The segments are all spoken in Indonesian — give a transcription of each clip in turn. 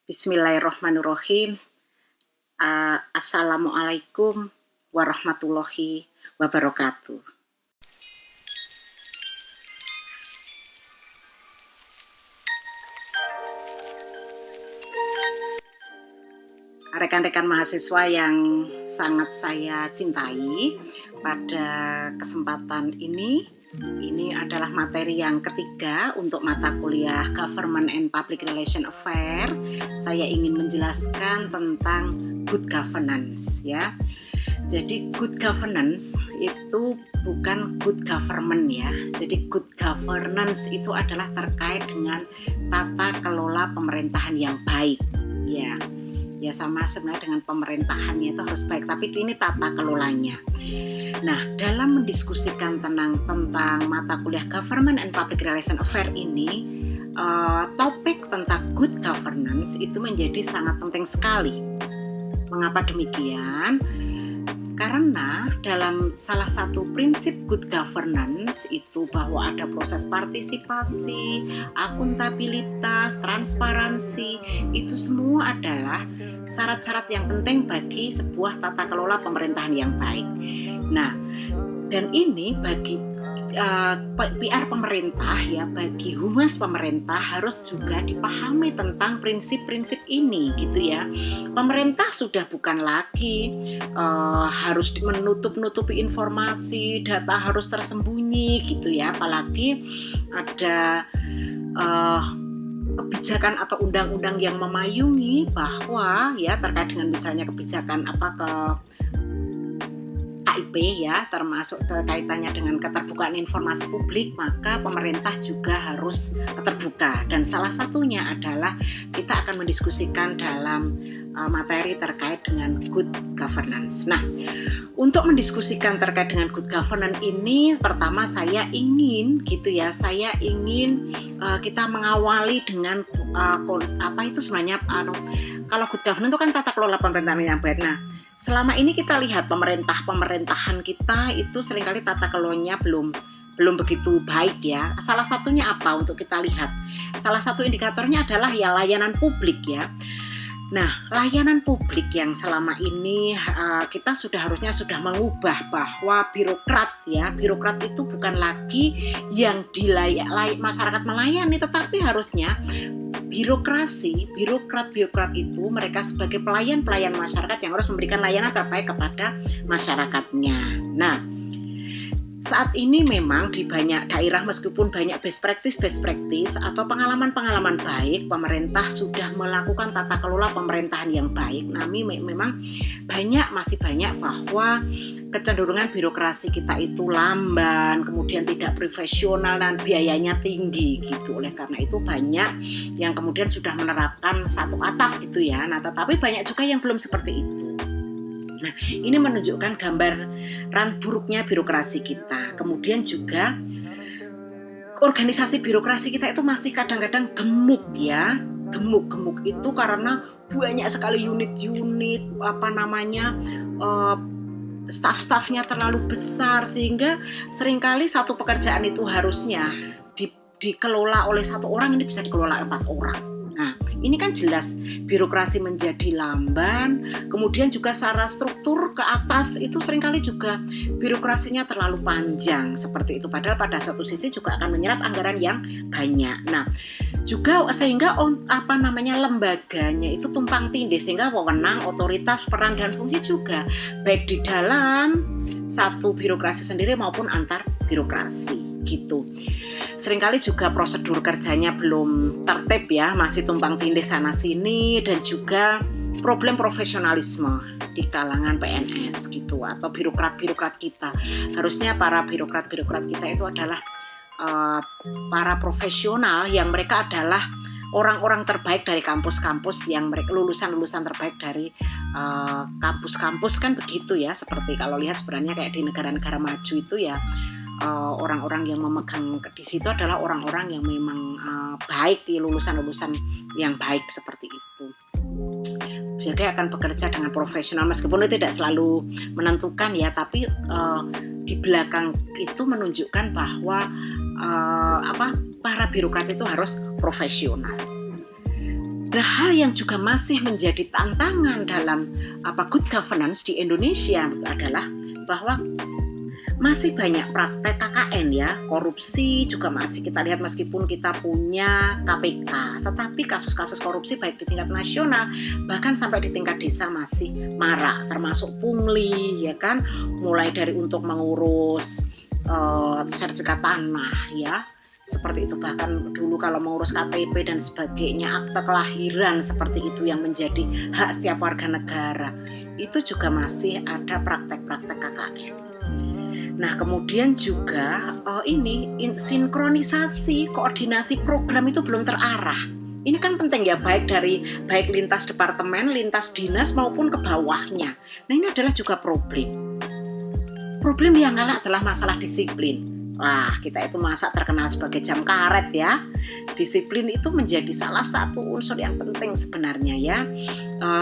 Bismillahirrahmanirrahim. Assalamualaikum warahmatullahi wabarakatuh. Rekan-rekan mahasiswa yang sangat saya cintai, pada kesempatan ini adalah materi yang ketiga untuk mata kuliah Government and Public Relation Affair. Saya ingin menjelaskan tentang good governance, ya. Jadi good governance itu bukan good government, ya. Jadi good governance itu adalah terkait dengan tata kelola pemerintahan yang baik, ya. Ya, sama sebenarnya dengan pemerintahannya itu harus baik, tapi ini tata kelolanya. Nah, dalam mendiskusikan tentang mata kuliah Government and Public Relation Affair ini, topik tentang good governance itu menjadi sangat penting sekali. Mengapa demikian? Karena dalam salah satu prinsip good governance itu bahwa ada proses partisipasi, akuntabilitas, transparansi, itu semua adalah syarat-syarat yang penting bagi sebuah tata kelola pemerintahan yang baik. Nah, dan ini bagi PR pemerintah, ya, bagi humas pemerintah harus juga dipahami tentang prinsip-prinsip ini, gitu ya. Pemerintah sudah bukan lagi harus menutup-nutupi informasi, data harus tersembunyi, gitu ya. Apalagi ada kebijakan atau undang-undang yang memayungi bahwa, ya, terkait dengan misalnya kebijakan KIP, ya, termasuk kaitannya dengan keterbukaan informasi publik, maka pemerintah juga harus terbuka. Dan salah satunya adalah kita akan mendiskusikan dalam materi terkait dengan good governance. Nah, untuk mendiskusikan terkait dengan good governance ini, pertama saya ingin kita mengawali dengan apa itu sebenarnya, kalau good governance itu kan tata kelola pemerintahan yang baik. Nah, selama ini kita lihat pemerintahan kita itu seringkali tata kelolanya belum begitu baik, ya. Salah satunya apa untuk kita lihat? Salah satu indikatornya adalah ya layanan publik, ya. Nah, layanan publik yang selama ini kita harusnya sudah mengubah bahwa birokrat itu bukan lagi yang masyarakat melayani, tetapi harusnya birokrat itu mereka sebagai pelayan masyarakat yang harus memberikan layanan terbaik kepada masyarakatnya. Nah, saat ini memang di banyak daerah meskipun banyak best practice atau pengalaman baik, pemerintah sudah melakukan tata kelola pemerintahan yang baik. Namun memang masih banyak bahwa kecenderungan birokrasi kita itu lamban, kemudian tidak profesional dan biayanya tinggi, gitu. Oleh karena itu banyak yang kemudian sudah menerapkan satu atap, gitu ya. Nah, tetapi banyak juga yang belum seperti itu. Nah, ini menunjukkan gambaran buruknya birokrasi kita. Kemudian juga organisasi birokrasi kita itu masih kadang-kadang gemuk, ya. Gemuk itu karena banyak sekali unit staff-staffnya terlalu besar, sehingga seringkali satu pekerjaan itu harusnya dikelola oleh satu orang, ini bisa dikelola 4 orang. Nah, ini kan jelas birokrasi menjadi lamban. Kemudian juga secara struktur ke atas itu seringkali juga birokrasinya terlalu panjang seperti itu. Padahal pada satu sisi juga akan menyerap anggaran yang banyak. Nah, juga sehingga lembaganya itu tumpang tindih, sehingga wewenang, otoritas, peran dan fungsi juga baik di dalam satu birokrasi sendiri maupun antar birokrasi, gitu. Seringkali juga prosedur kerjanya belum tertib, ya, masih tumpang tindih sana sini, dan juga problem profesionalisme di kalangan PNS, gitu, atau birokrat kita. Harusnya para birokrat kita itu adalah para profesional yang mereka adalah orang-orang terbaik dari kampus-kampus, yang mereka lulusan terbaik dari kampus-kampus, kan begitu, ya. Seperti kalau lihat sebenarnya kayak di negara-negara maju itu, ya, orang-orang yang memegang di situ adalah orang-orang yang memang baik, lulusan-lulusan yang baik seperti itu. Jadi akan bekerja dengan profesional meskipun itu tidak selalu menentukan, ya, tapi di belakang itu menunjukkan bahwa para birokrat itu harus profesional. Nah, hal yang juga masih menjadi tantangan dalam good governance di Indonesia adalah bahwa masih banyak praktek KKN ya, korupsi juga masih kita lihat meskipun kita punya KPK, tetapi kasus-kasus korupsi baik di tingkat nasional bahkan sampai di tingkat desa masih marak, termasuk pungli ya kan, mulai dari untuk mengurus sertifikat tanah ya, seperti itu. Bahkan dulu kalau mengurus KTP dan sebagainya, akte kelahiran seperti itu yang menjadi hak setiap warga negara, itu juga masih ada praktek-praktek KKN. Nah, kemudian juga sinkronisasi, koordinasi program itu belum terarah. Ini kan penting ya, baik lintas departemen, lintas dinas maupun ke bawahnya. Nah, ini adalah juga problem. Problem yang lain adalah masalah disiplin. Wah, kita itu masa terkenal sebagai jam karet ya. Disiplin itu menjadi salah satu unsur yang penting sebenarnya ya.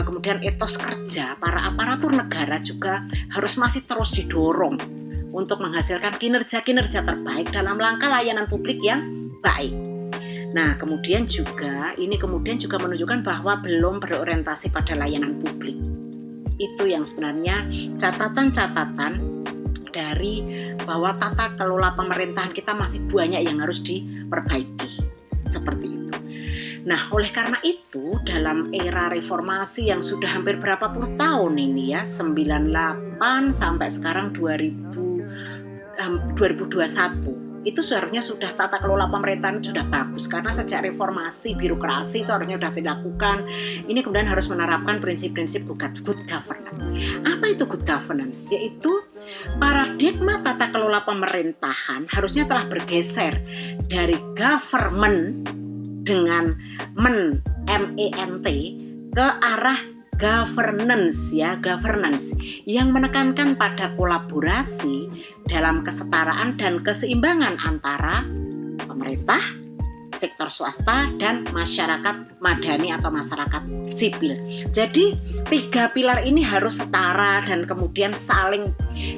Kemudian etos kerja para aparatur negara juga harus masih terus didorong untuk menghasilkan kinerja-kinerja terbaik dalam rangka layanan publik yang baik. Nah, kemudian juga menunjukkan bahwa belum berorientasi pada layanan publik. Itu yang sebenarnya catatan-catatan dari bahwa tata kelola pemerintahan kita masih banyak yang harus diperbaiki. Seperti itu. Nah, oleh karena itu dalam era reformasi yang sudah hampir berapa puluh tahun ini ya, 98 sampai sekarang 2021, itu seharusnya sudah tata kelola pemerintahan sudah bagus, karena sejak reformasi birokrasi itu harusnya sudah dilakukan. Ini kemudian harus menerapkan prinsip-prinsip good governance. Apa itu good governance? Yaitu paradigma tata kelola pemerintahan harusnya telah bergeser dari government dengan MENT ke arah governance yang menekankan pada kolaborasi dalam kesetaraan dan keseimbangan antara pemerintah, sektor swasta, dan masyarakat madani atau masyarakat sipil. Jadi 3 pilar ini harus setara dan kemudian saling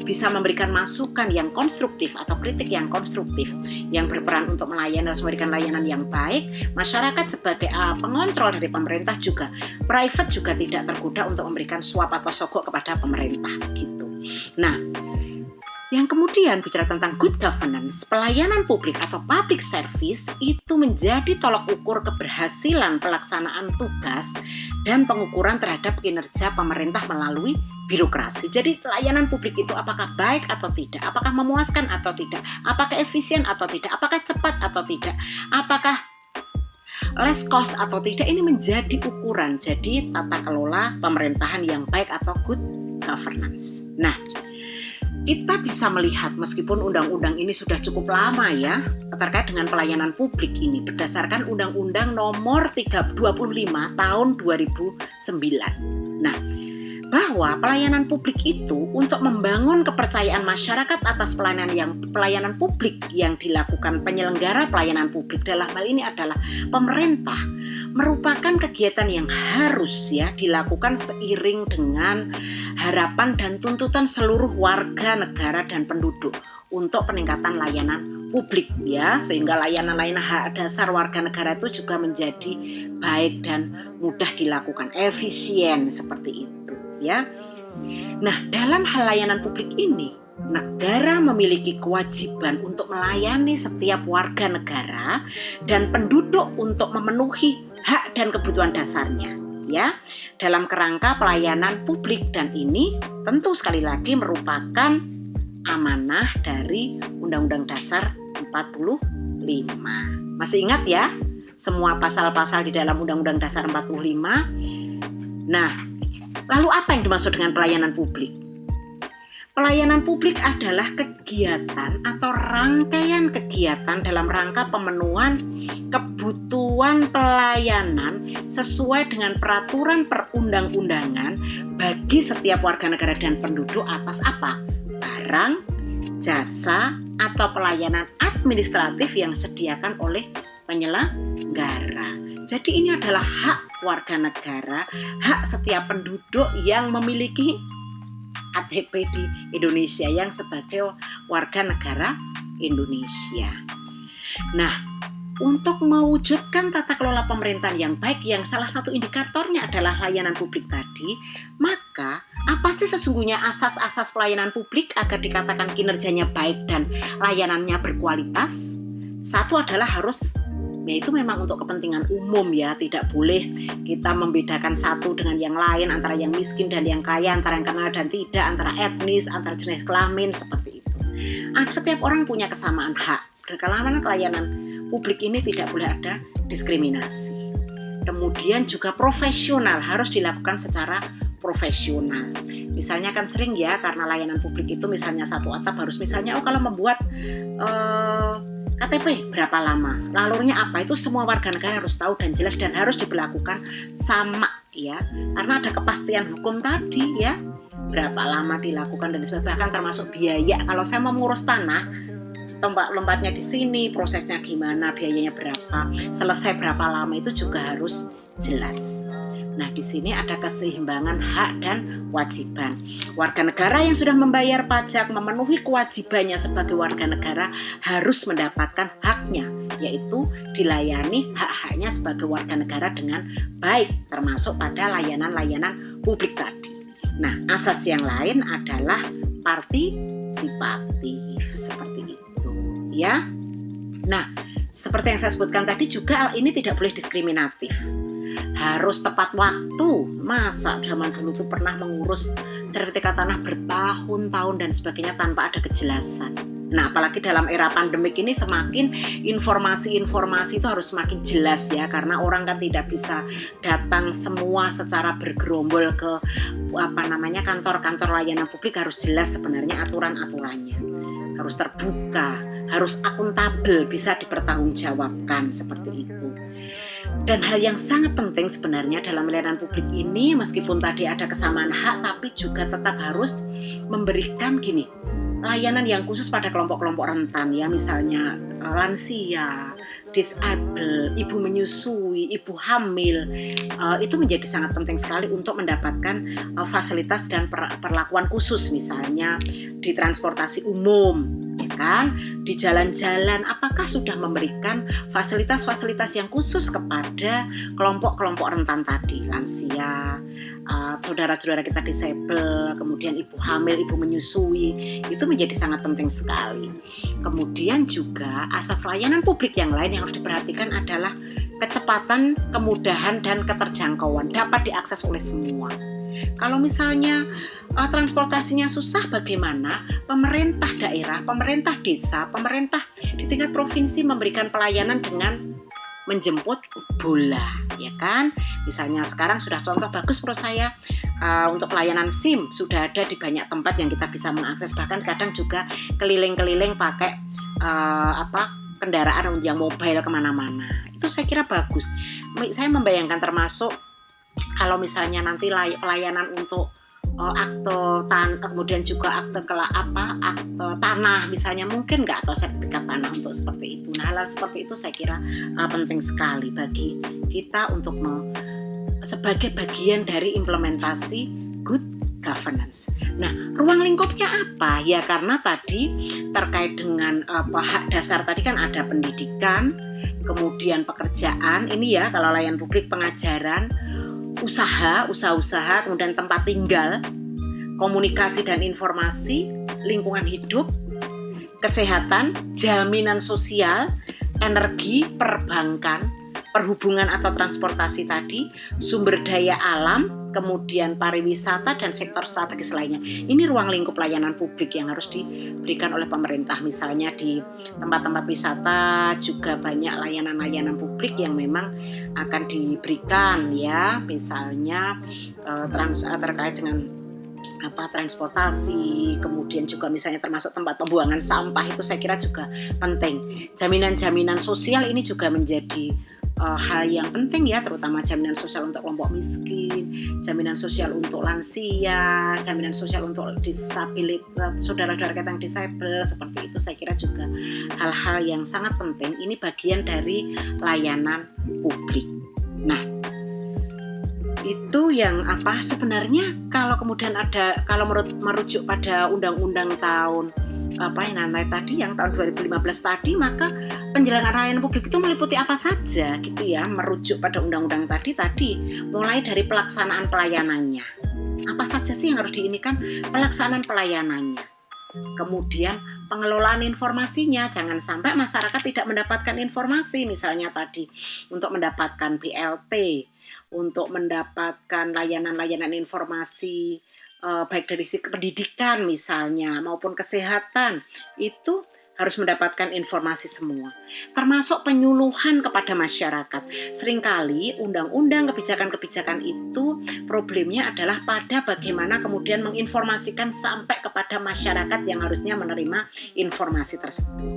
bisa memberikan masukan yang konstruktif atau kritik yang konstruktif, yang berperan untuk memberikan layanan yang baik. Masyarakat sebagai pengontrol dari pemerintah juga, private juga tidak tergoda untuk memberikan suap atau sogok kepada pemerintah gitu. Nah, yang kemudian bicara tentang good governance, pelayanan publik atau public service itu menjadi tolak ukur keberhasilan pelaksanaan tugas dan pengukuran terhadap kinerja pemerintah melalui birokrasi. Jadi layanan publik itu apakah baik atau tidak, apakah memuaskan atau tidak, apakah efisien atau tidak, apakah cepat atau tidak, apakah less cost atau tidak, ini menjadi ukuran. Jadi tata kelola pemerintahan yang baik atau good governance. Nah, kita bisa melihat meskipun undang-undang ini sudah cukup lama ya terkait dengan pelayanan publik ini berdasarkan Undang-Undang Nomor 25 Tahun 2009. Nah, bahwa pelayanan publik itu untuk membangun kepercayaan masyarakat atas pelayanan publik yang dilakukan penyelenggara pelayanan publik, dalam hal ini adalah pemerintah, merupakan kegiatan yang harus ya dilakukan seiring dengan harapan dan tuntutan seluruh warga negara dan penduduk untuk peningkatan layanan publik ya, sehingga layanan-layanan hak dasar warga negara itu juga menjadi baik dan mudah dilakukan, efisien seperti itu ya. Nah, dalam hal layanan publik ini, negara memiliki kewajiban untuk melayani setiap warga negara dan penduduk untuk memenuhi hak dan kebutuhan dasarnya ya, dalam kerangka pelayanan publik, dan ini tentu sekali lagi merupakan amanah dari Undang-Undang Dasar 45. Masih ingat ya semua pasal-pasal di dalam Undang-Undang Dasar 45? Nah, lalu apa yang dimaksud dengan pelayanan publik? Pelayanan publik adalah kegiatan atau rangkaian kegiatan dalam rangka pemenuhan kebutuhan pelayanan sesuai dengan peraturan perundang-undangan bagi setiap warga negara dan penduduk atas apa? Barang, jasa, atau pelayanan administratif yang disediakan oleh penyelenggara. Jadi ini adalah hak warga negara, hak setiap penduduk yang memiliki KTP di Indonesia yang sebagai warga negara Indonesia. Nah, Untuk mewujudkan tata kelola pemerintahan yang baik, yang salah satu indikatornya adalah layanan publik tadi, maka apa sih sesungguhnya asas-asas pelayanan publik agar dikatakan kinerjanya baik dan layanannya berkualitas? Satu adalah harus, yaitu memang untuk kepentingan umum ya, tidak boleh kita membedakan satu dengan yang lain, antara yang miskin dan yang kaya, antara yang kenal dan tidak, antara etnis, antara jenis kelamin, seperti itu. Setiap orang punya kesamaan hak. Dalam layanan publik ini tidak boleh ada diskriminasi. Kemudian juga profesional, harus dilakukan secara profesional. Misalnya kan sering ya, karena layanan publik itu misalnya satu atap harus misalnya kalau membuat KTP berapa lama, lalurnya apa, itu semua warga negara harus tahu dan jelas dan harus diberlakukan sama ya, karena ada kepastian hukum tadi ya, berapa lama dilakukan dan sebagainya, bahkan termasuk biaya. Kalau saya mau mengurus tanah, tempat-tempatnya di sini, prosesnya gimana, biayanya berapa, selesai berapa lama, itu juga harus jelas. Nah, di sini ada keseimbangan hak dan kewajiban. Warga negara yang sudah membayar pajak, memenuhi kewajibannya sebagai warga negara, harus mendapatkan haknya, yaitu dilayani hak-haknya sebagai warga negara dengan baik, termasuk pada layanan-layanan publik tadi. Nah, asas yang lain adalah partisipatif, seperti itu ya. Nah, seperti yang saya sebutkan tadi juga, ini tidak boleh diskriminatif, harus tepat waktu. Masa zaman dulu tuh pernah mengurus sertifikat tanah bertahun-tahun dan sebagainya tanpa ada kejelasan. Nah, apalagi dalam era pandemik ini, semakin informasi-informasi itu harus semakin jelas ya, karena orang kan tidak bisa datang semua secara bergerombol ke kantor-kantor layanan publik. Harus jelas sebenarnya aturan-aturannya, harus terbuka, harus akuntabel, bisa dipertanggungjawabkan, seperti itu. Dan hal yang sangat penting sebenarnya dalam layanan publik ini, meskipun tadi ada kesamaan hak, tapi juga tetap harus memberikan layanan yang khusus pada kelompok-kelompok rentan ya, misalnya lansia, disable, ibu menyusui, ibu hamil. Itu menjadi sangat penting sekali untuk mendapatkan fasilitas dan perlakuan khusus, misalnya di transportasi umum, ya kan, di jalan-jalan, apakah sudah memberikan fasilitas-fasilitas yang khusus kepada kelompok-kelompok rentan tadi, lansia, saudara-saudara kita disabel, kemudian ibu hamil, ibu menyusui, itu menjadi sangat penting sekali. Kemudian juga asas layanan publik yang lain yang harus diperhatikan adalah kecepatan, kemudahan, dan keterjangkauan, dapat diakses oleh semua. Kalau misalnya transportasinya susah, bagaimana pemerintah daerah, pemerintah desa, pemerintah di tingkat provinsi memberikan pelayanan dengan menjemput bola, ya kan? Misalnya sekarang sudah contoh bagus menurut saya, untuk pelayanan SIM sudah ada di banyak tempat yang kita bisa mengakses, bahkan kadang juga keliling-keliling pakai kendaraan yang mobile kemana-mana. Itu saya kira bagus. Saya membayangkan termasuk kalau misalnya nanti pelayanan untuk akte kemudian juga akte tanah misalnya, mungkin nggak, atau sertifikat tanah untuk seperti itu. Nah, hal seperti itu saya kira penting sekali bagi kita untuk sebagai bagian dari implementasi good governance. Nah, ruang lingkupnya apa? Ya karena tadi terkait dengan hak dasar tadi kan ada pendidikan, kemudian pekerjaan, ini ya kalau layanan publik, pengajaran, usaha, kemudian tempat tinggal, komunikasi dan informasi, lingkungan hidup, kesehatan, jaminan sosial, energi, perbankan, perhubungan atau transportasi tadi, sumber daya alam, kemudian pariwisata dan sektor strategis lainnya. Ini ruang lingkup layanan publik yang harus diberikan oleh pemerintah. Misalnya di tempat-tempat wisata juga banyak layanan-layanan publik yang memang akan diberikan ya, misalnya terkait dengan transportasi, kemudian juga misalnya termasuk tempat pembuangan sampah, itu saya kira juga penting. Jaminan-jaminan sosial ini juga menjadi hal yang penting ya, terutama jaminan sosial untuk kelompok miskin, jaminan sosial untuk lansia, jaminan sosial untuk disabilitas, saudara-saudara kita yang disabel, seperti itu saya kira juga hal-hal yang sangat penting. Ini bagian dari layanan publik. Nah, itu yang sebenarnya kalau kemudian kalau merujuk pada Undang-Undang tahun tadi yang tahun 2015 tadi, maka penyelenggaraan layanan publik itu meliputi apa saja gitu ya, merujuk pada undang-undang tadi mulai dari pelaksanaan pelayanannya. Apa saja sih yang harus diinikan? Pelaksanaan pelayanannya. Kemudian pengelolaan informasinya, jangan sampai masyarakat tidak mendapatkan informasi, misalnya tadi untuk mendapatkan BLT, untuk mendapatkan layanan-layanan informasi baik dari sisi pendidikan misalnya maupun kesehatan, itu harus mendapatkan informasi semua, termasuk penyuluhan kepada masyarakat. Seringkali undang-undang, kebijakan-kebijakan itu problemnya adalah pada bagaimana kemudian menginformasikan sampai kepada masyarakat yang harusnya menerima informasi tersebut.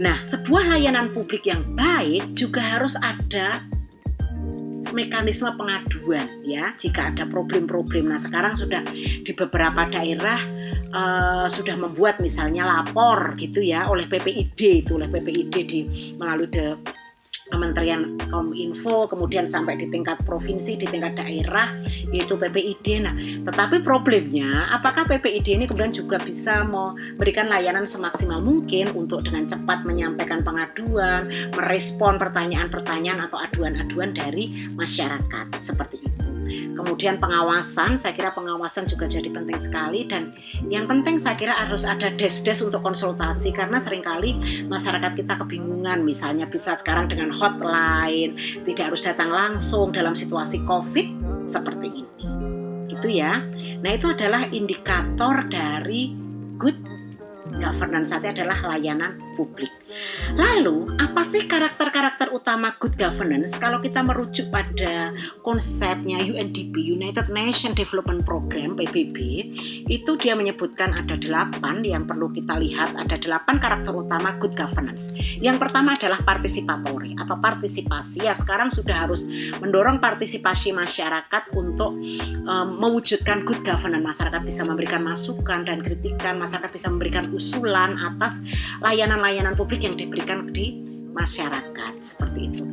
Nah, sebuah layanan publik yang baik juga harus ada mekanisme pengaduan ya jika ada problem-problem. Nah, sekarang sudah di beberapa daerah sudah membuat misalnya lapor gitu ya oleh PPID melalui Kementerian Kominfo, kemudian sampai di tingkat provinsi, di tingkat daerah, yaitu PPID. Nah, tetapi problemnya, apakah PPID ini kemudian juga bisa memberikan layanan semaksimal mungkin untuk dengan cepat menyampaikan pengaduan, merespon pertanyaan-pertanyaan atau aduan-aduan dari masyarakat, seperti itu. Kemudian pengawasan, saya kira pengawasan juga jadi penting sekali, dan yang penting saya kira harus ada desk-desk untuk konsultasi, karena seringkali masyarakat kita kebingungan, misalnya bisa sekarang dengan hotline, tidak harus datang langsung dalam situasi COVID seperti ini, gitu ya. Nah, itu adalah indikator dari good governance, artinya adalah layanan publik. Lalu, apa sih karakter-karakter utama good governance? Kalau kita merujuk pada konsepnya UNDP, United Nations Development Program, PBB, itu dia menyebutkan ada 8 yang perlu kita lihat, ada 8 karakter utama good governance. Yang pertama adalah participatory atau partisipasi. Ya, sekarang sudah harus mendorong partisipasi masyarakat untuk mewujudkan good governance. Masyarakat bisa memberikan masukan dan kritikan, masyarakat bisa memberikan usulan atas layanan-layanan publik yang diberikan di masyarakat, seperti itu.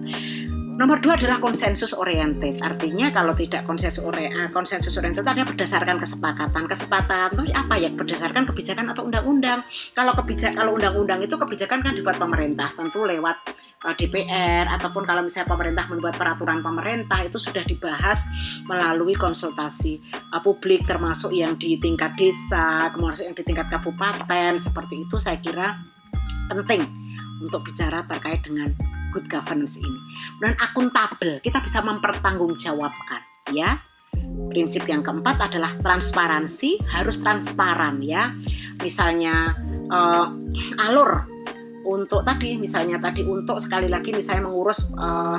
Nomor 2 adalah konsensus oriented. Artinya kalau tidak konsensus oriented artinya berdasarkan kesepakatan. Kesepakatan itu apa ya? Berdasarkan kebijakan atau undang-undang. Kalau undang-undang itu kebijakan kan dibuat pemerintah, tentu lewat DPR, ataupun kalau misalnya pemerintah membuat peraturan pemerintah itu sudah dibahas melalui konsultasi publik, termasuk yang di tingkat desa, termasuk yang di tingkat kabupaten. Seperti itu saya kira penting untuk bicara terkait dengan good governance ini. Dan akuntabel, kita bisa mempertanggungjawabkan ya. Prinsip yang keempat adalah transparansi, harus transparan ya. Misalnya alur untuk untuk sekali lagi misalnya mengurus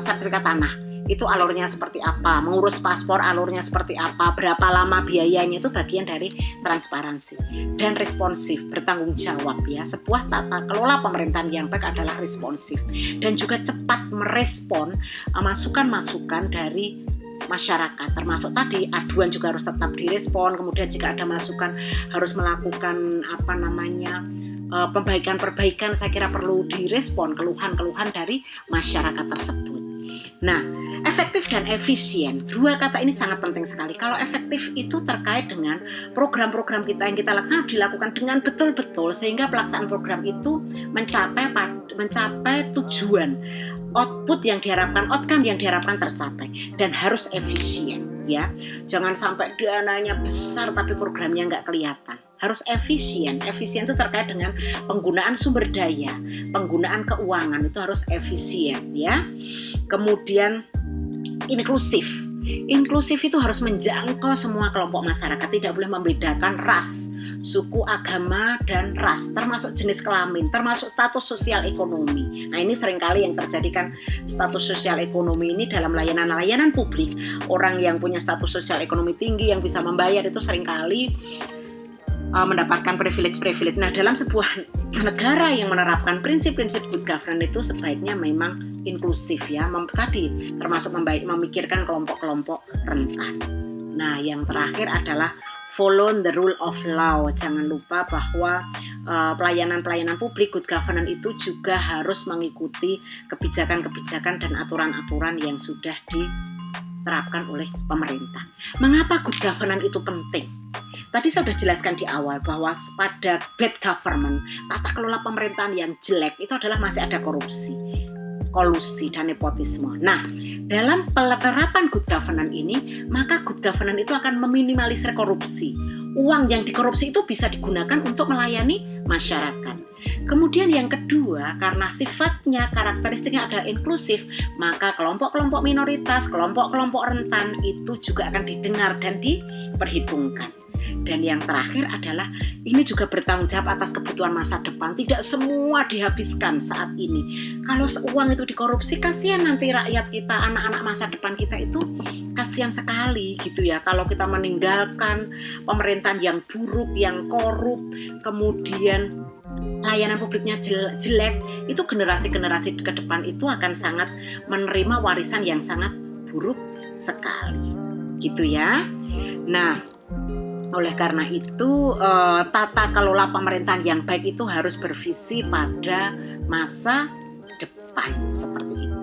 sertifikat tanah, itu alurnya seperti apa, mengurus paspor alurnya seperti apa, berapa lama biayanya, itu bagian dari transparansi. Dan responsif, bertanggung jawab ya. Sebuah tata kelola pemerintahan yang baik adalah responsif dan juga cepat merespon masukan-masukan dari masyarakat, termasuk tadi aduan juga harus tetap direspon. Kemudian jika ada masukan harus melakukan perbaikan-perbaikan, saya kira perlu direspon keluhan-keluhan dari masyarakat tersebut. Nah, efektif dan efisien, 2 kata ini sangat penting sekali. Kalau efektif itu terkait dengan program-program kita yang kita laksanakan dilakukan dengan betul-betul sehingga pelaksanaan program itu mencapai tujuan, output yang diharapkan, outcome yang diharapkan tercapai, dan harus efisien ya. Jangan sampai dananya besar tapi programnya nggak kelihatan. Harus efisien. Efisien itu terkait dengan penggunaan sumber daya, penggunaan keuangan, itu harus efisien ya. Kemudian inklusif. Inklusif itu harus menjangkau semua kelompok masyarakat, tidak boleh membedakan ras, suku, agama, dan ras, termasuk jenis kelamin, termasuk status sosial ekonomi. Nah, ini seringkali yang terjadi kan, status sosial ekonomi ini dalam layanan-layanan publik, orang yang punya status sosial ekonomi tinggi yang bisa membayar itu seringkali mendapatkan privilege. Nah, dalam sebuah negara yang menerapkan prinsip-prinsip good governance itu sebaiknya memang inklusif ya, termasuk memikirkan kelompok-kelompok rentan. Nah, yang terakhir adalah follow the rule of law. Jangan lupa bahwa pelayanan-pelayanan publik good governance itu juga harus mengikuti kebijakan-kebijakan dan aturan-aturan yang sudah diterapkan oleh pemerintah. Mengapa good governance itu penting? Tadi saya sudah jelaskan di awal bahwa pada bad government, tata kelola pemerintahan yang jelek itu adalah masih ada korupsi, kolusi, dan nepotisme. Nah, dalam penerapan good governance ini, maka good governance itu akan meminimalisir korupsi. Uang yang dikorupsi itu bisa digunakan untuk melayani masyarakat. Kemudian yang kedua, karena sifatnya, karakteristiknya adalah inklusif, maka kelompok-kelompok minoritas, kelompok-kelompok rentan itu juga akan didengar dan diperhitungkan. Dan yang terakhir adalah ini juga bertanggung jawab atas kebutuhan masa depan. Tidak semua dihabiskan saat ini. Kalau uang itu dikorupsi, kasihan nanti rakyat kita, anak-anak masa depan kita itu kasihan sekali gitu ya. Kalau kita meninggalkan pemerintahan yang buruk, yang korup, kemudian layanan publiknya jelek, itu generasi-generasi ke depan itu akan sangat menerima warisan yang sangat buruk sekali. Gitu ya. Nah, oleh karena itu, tata kelola pemerintahan yang baik itu harus bervisi pada masa depan seperti itu.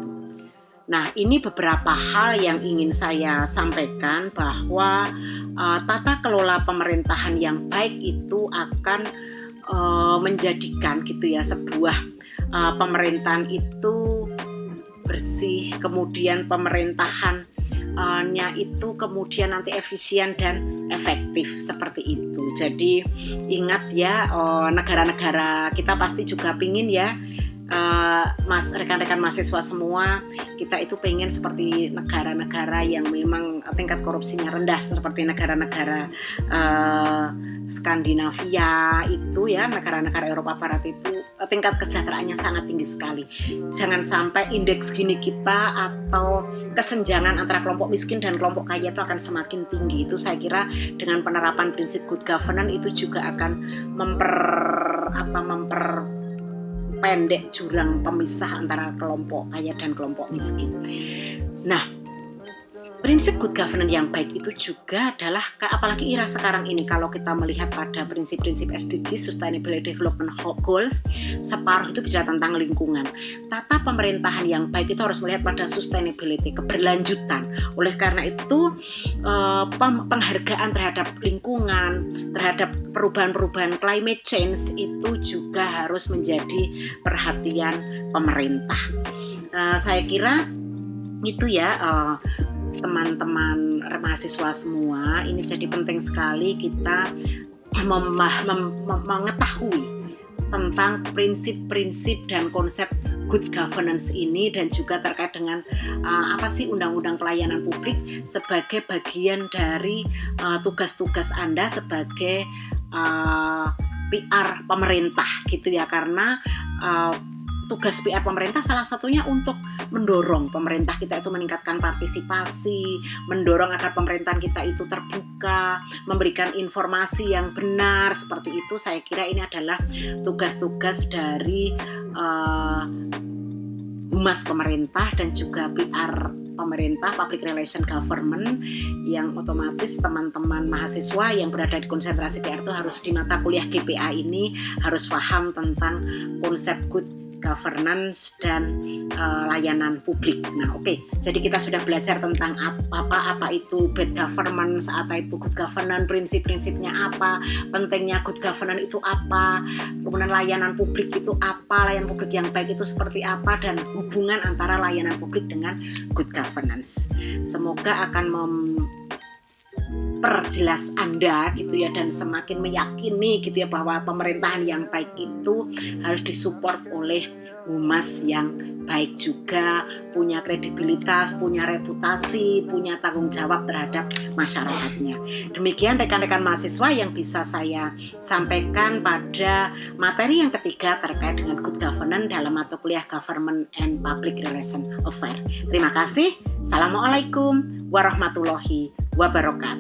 Nah, ini beberapa hal yang ingin saya sampaikan bahwa tata kelola pemerintahan yang baik itu akan menjadikan gitu ya sebuah pemerintahan itu bersih, kemudian pemerintahannya itu kemudian nanti efisien dan efektif seperti itu. Jadi ingat ya, negara-negara kita pasti juga pingin ya, rekan-rekan mahasiswa semua, kita itu pengen seperti negara-negara yang memang tingkat korupsinya rendah, seperti negara-negara Skandinavia itu ya, negara-negara Eropa Barat itu tingkat kesejahteraannya sangat tinggi sekali. Jangan sampai indeks Gini kita atau kesenjangan antara kelompok miskin dan kelompok kaya itu akan semakin tinggi. Itu saya kira dengan penerapan prinsip good governance itu juga akan memperpendek jurang pemisah antara kelompok kaya dan kelompok miskin. Nah, prinsip good governance yang baik itu juga adalah, apalagi era sekarang ini, kalau kita melihat pada prinsip-prinsip SDG, Sustainable Development Goals, separuh itu bicara tentang lingkungan. Tata pemerintahan yang baik itu harus melihat pada sustainability, keberlanjutan. Oleh karena itu, penghargaan terhadap lingkungan, terhadap perubahan-perubahan climate change itu juga harus menjadi perhatian pemerintah. Saya kira itu ya, teman-teman mahasiswa semua, ini jadi penting sekali kita mengetahui tentang prinsip-prinsip dan konsep good governance ini, dan juga terkait dengan apa sih undang-undang pelayanan publik sebagai bagian dari tugas-tugas Anda sebagai PR pemerintah gitu ya, karena tugas PR pemerintah salah satunya untuk mendorong pemerintah kita itu meningkatkan partisipasi, mendorong agar pemerintahan kita itu terbuka, memberikan informasi yang benar, seperti itu. Saya kira ini adalah tugas-tugas dari humas pemerintah dan juga PR pemerintah, public relation government, yang otomatis teman-teman mahasiswa yang berada di konsentrasi PR itu harus di mata kuliah GPA ini harus paham tentang konsep good governance dan layanan publik. Nah, oke. Jadi kita sudah belajar tentang apa itu bad governance, apa itu good governance, prinsip-prinsipnya apa, pentingnya good governance itu apa, kemudian layanan publik itu apa, layanan publik yang baik itu seperti apa, dan hubungan antara layanan publik dengan good governance. Semoga akan perjelas Anda gitu ya, dan semakin meyakini gitu ya bahwa pemerintahan yang baik itu harus disupport oleh humas yang baik juga, punya kredibilitas, punya reputasi, punya tanggung jawab terhadap masyarakatnya. Demikian rekan-rekan mahasiswa yang bisa saya sampaikan pada materi yang ketiga terkait dengan good governance dalam mata kuliah Government and Public Relation Affairs. Terima kasih. Assalamualaikum warahmatullahi wabarakatuh.